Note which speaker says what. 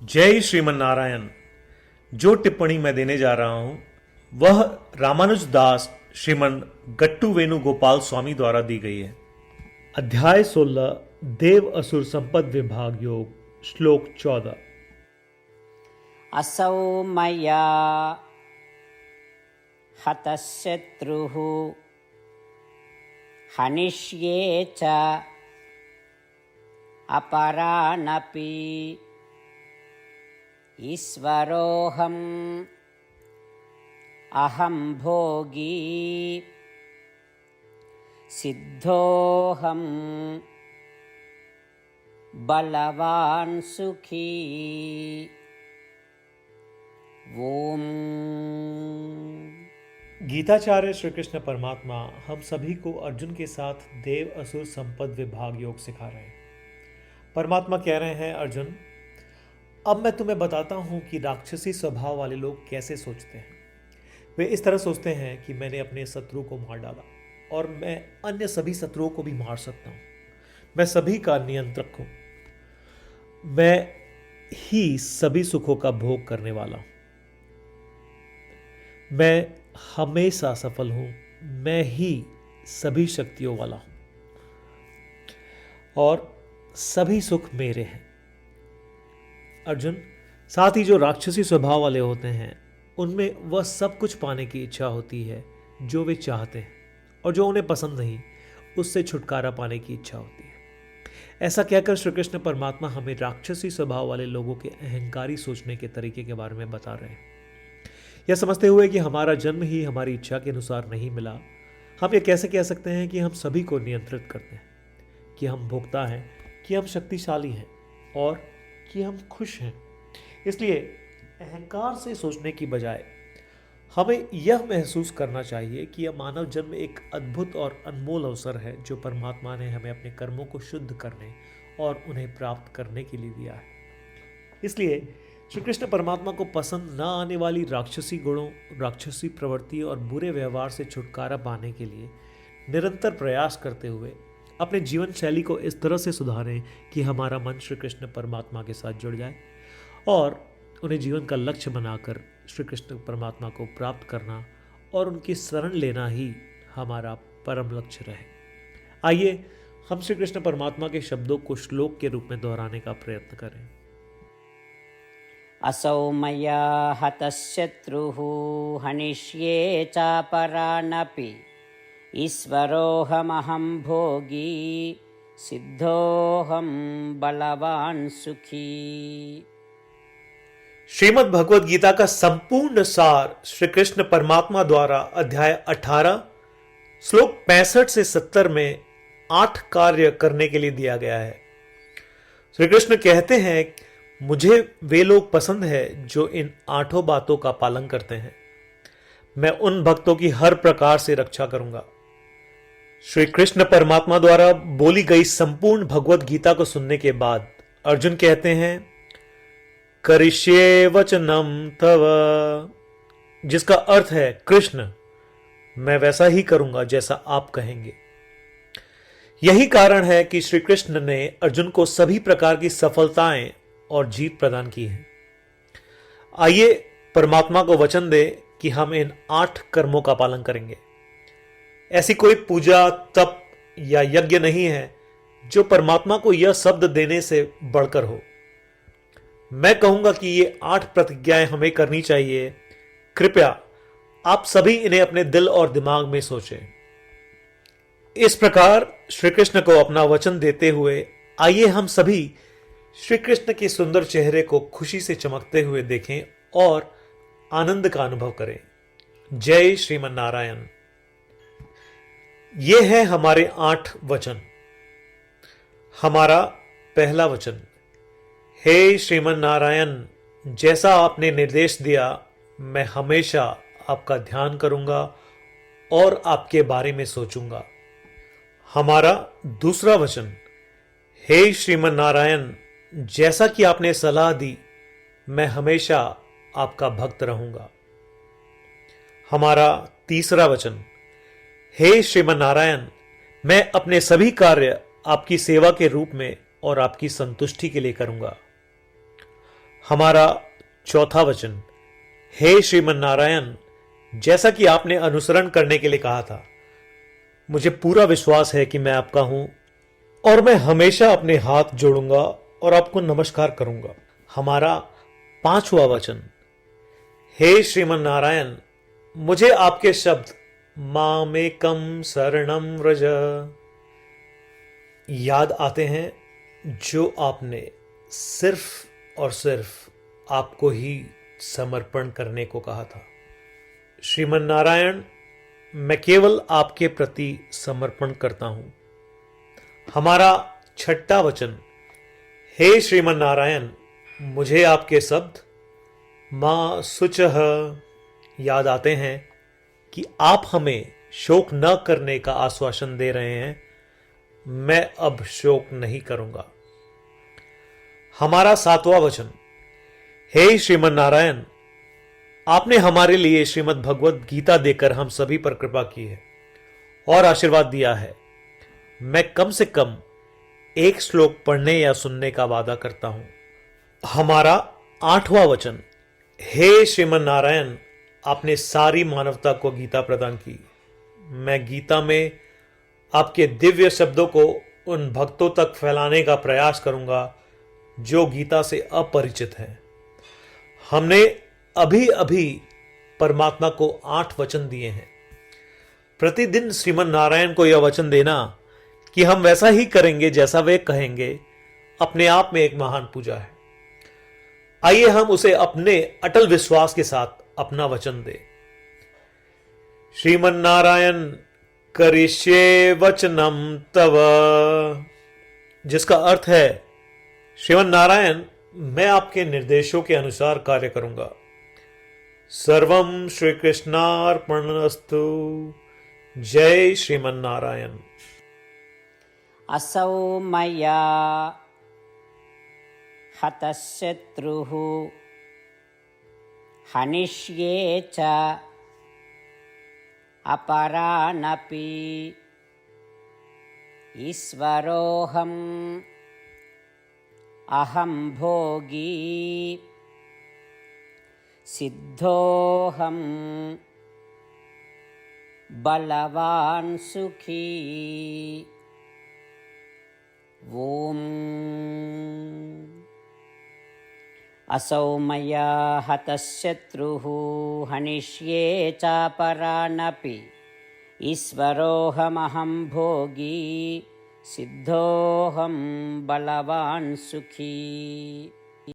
Speaker 1: जय श्रीमन नारायण। जो टिप्पणी मैं देने जा रहा हूं वह रामानुज दास श्रीमन गट्टू वेणुगोपाल स्वामी द्वारा दी गई है। अध्याय 16 देव असुर संपद विभाग योग श्लोक 14।
Speaker 2: असौ मया हतशत्रुः हनिष्ये च अपरानपि ईश्वरोऽहम् अहं भोगी सिद्धोऽहं बलवान् सुखी। ओम।
Speaker 1: गीताचार्य श्री कृष्ण परमात्मा हम सभी को अर्जुन के साथ देव असुर संपद विभाग योग सिखा रहे हैं। परमात्मा कह रहे हैं, अर्जुन अब मैं तुम्हें बताता हूं कि राक्षसी स्वभाव वाले लोग कैसे सोचते हैं। वे इस तरह सोचते हैं कि मैंने अपने शत्रु को मार डाला और मैं अन्य सभी शत्रुओं को भी मार सकता हूं। मैं सभी का नियंत्रक हूं। मैं ही सभी सुखों का भोग करने वाला हूं। मैं हमेशा सफल हूं। मैं ही सभी शक्तियों वाला हूं और सभी सुख मेरे हैं। अर्जुन, साथ ही जो राक्षसी स्वभाव वाले होते हैं उनमें वह सब कुछ पाने की इच्छा होती है जो वे चाहते हैं, और जो उन्हें पसंद नहीं उससे छुटकारा पाने की इच्छा होती है। ऐसा कहकर श्री कृष्ण परमात्मा हमें राक्षसी स्वभाव वाले लोगों के अहंकारी सोचने के तरीके के बारे में बता रहे हैं। यह समझते हुए कि हमारा जन्म ही हमारी इच्छा के अनुसार नहीं मिला, हम ये कैसे कह सकते हैं कि हम सभी को नियंत्रित करते हैं, कि हम भोक्ता हैं, कि हम शक्तिशाली हैं और कि हम खुश हैं। इसलिए अहंकार से सोचने की बजाय हमें यह महसूस करना चाहिए कि यह मानव जन्म एक अद्भुत और अनमोल अवसर है जो परमात्मा ने हमें अपने कर्मों को शुद्ध करने और उन्हें प्राप्त करने के लिए दिया है। इसलिए श्री कृष्ण परमात्मा को पसंद न आने वाली राक्षसी गुणों, राक्षसी प्रवृत्ति और बुरे व्यवहार से छुटकारा पाने के लिए निरंतर प्रयास करते हुए अपने जीवन शैली को इस तरह से सुधारें कि हमारा मन श्री कृष्ण परमात्मा के साथ जुड़ जाए और उन्हें जीवन का लक्ष्य बनाकर श्री कृष्ण परमात्मा को प्राप्त करना और उनकी शरण लेना ही हमारा परम लक्ष्य रहे। आइए हम श्री कृष्ण परमात्मा के शब्दों को श्लोक के रूप में दोहराने का प्रयत्न करें।
Speaker 2: असौ मया हतशत्रुः हनिष्ये चापरानपि ईश्वरोऽहमहं भोगी सिद्धोऽहं बलवान् सुखी।
Speaker 1: श्रीमद् भगवद गीता का संपूर्ण सार श्री कृष्ण परमात्मा द्वारा अध्याय 18 श्लोक 65 से 70 में 8 कार्य करने के लिए दिया गया है। श्री कृष्ण कहते हैं, मुझे वे लोग पसंद है जो इन 8 बातों का पालन करते हैं। मैं उन भक्तों की हर प्रकार से रक्षा करूंगा। श्री कृष्ण परमात्मा द्वारा बोली गई संपूर्ण भगवद गीता को सुनने के बाद अर्जुन कहते हैं, करिष्ये वचनम तव, जिसका अर्थ है, कृष्ण मैं वैसा ही करूंगा जैसा आप कहेंगे। यही कारण है कि श्री कृष्ण ने अर्जुन को सभी प्रकार की सफलताएं और जीत प्रदान की है। आइए परमात्मा को वचन दे कि हम इन 8 कर्मों का पालन करेंगे। ऐसी कोई पूजा, तप या यज्ञ नहीं है जो परमात्मा को यह शब्द देने से बढ़कर हो। मैं कहूंगा कि ये 8 प्रतिज्ञाएं हमें करनी चाहिए। कृपया आप सभी इन्हें अपने दिल और दिमाग में सोचें। इस प्रकार श्री कृष्ण को अपना वचन देते हुए आइए हम सभी श्री कृष्ण के सुंदर चेहरे को खुशी से चमकते हुए देखें और आनंद का अनुभव करें। जय श्रीमन नारायण। ये है हमारे 8 वचन। हमारा पहला वचन, हे श्रीमन नारायण, जैसा आपने निर्देश दिया मैं हमेशा आपका ध्यान करूंगा और आपके बारे में सोचूंगा। हमारा दूसरा वचन, हे श्रीमन नारायण, जैसा कि आपने सलाह दी मैं हमेशा आपका भक्त रहूंगा। हमारा तीसरा वचन, हे श्रीमन नारायण, मैं अपने सभी कार्य आपकी सेवा के रूप में और आपकी संतुष्टि के लिए करूंगा। हमारा चौथा वचन, हे श्रीमन नारायण, जैसा कि आपने अनुसरण करने के लिए कहा था, मुझे पूरा विश्वास है कि मैं आपका हूं और मैं हमेशा अपने हाथ जोड़ूंगा और आपको नमस्कार करूंगा। हमारा पांचवा वचन, हे श्रीमन नारायण, मुझे आपके शब्द मामेकम शरणम व्रज याद आते हैं, जो आपने सिर्फ और सिर्फ आपको ही समर्पण करने को कहा था। श्रीमन नारायण, मैं केवल आपके प्रति समर्पण करता हूं। हमारा छठा वचन, हे श्रीमन नारायण, मुझे आपके शब्द मां सुचह याद आते हैं कि आप हमें शोक न करने का आश्वासन दे रहे हैं। मैं अब शोक नहीं करूंगा। हमारा सातवां वचन, हे श्रीमन नारायण, आपने हमारे लिए श्रीमद् भगवद गीता देकर हम सभी पर कृपा की है और आशीर्वाद दिया है। मैं कम से कम एक श्लोक पढ़ने या सुनने का वादा करता हूं। हमारा आठवां वचन, हे श्रीमन नारायण, आपने सारी मानवता को गीता प्रदान की। मैं गीता में आपके दिव्य शब्दों को उन भक्तों तक फैलाने का प्रयास करूंगा जो गीता से अपरिचित हैं। हमने अभी अभी परमात्मा को 8 वचन दिए हैं। प्रतिदिन श्रीमन नारायण को यह वचन देना कि हम वैसा ही करेंगे जैसा वे कहेंगे, अपने आप में एक महान पूजा है। आइए हम उसे अपने अटल विश्वास के साथ अपना वचन दें। श्रीमन नारायण करिष्ये वचनम तव, जिसका अर्थ है, श्रीमन नारायण, मैं आपके निर्देशों के अनुसार कार्य करूंगा। सर्वम श्री कृष्णार्पणमस्तु। जय श्रीमन नारायण।
Speaker 2: असौ मया हतः शत्रुः हनिष्ये च अपरानपि ईश्वरोऽहम् अहं भोगी सिद्धोऽहं बलवान् सुखी। ॐ असौ मया हतः शत्रुः हनिष्ये चापरानपि ईश्वरोऽहमहं भोगी सिद्धोऽहं बलवान् सुखी।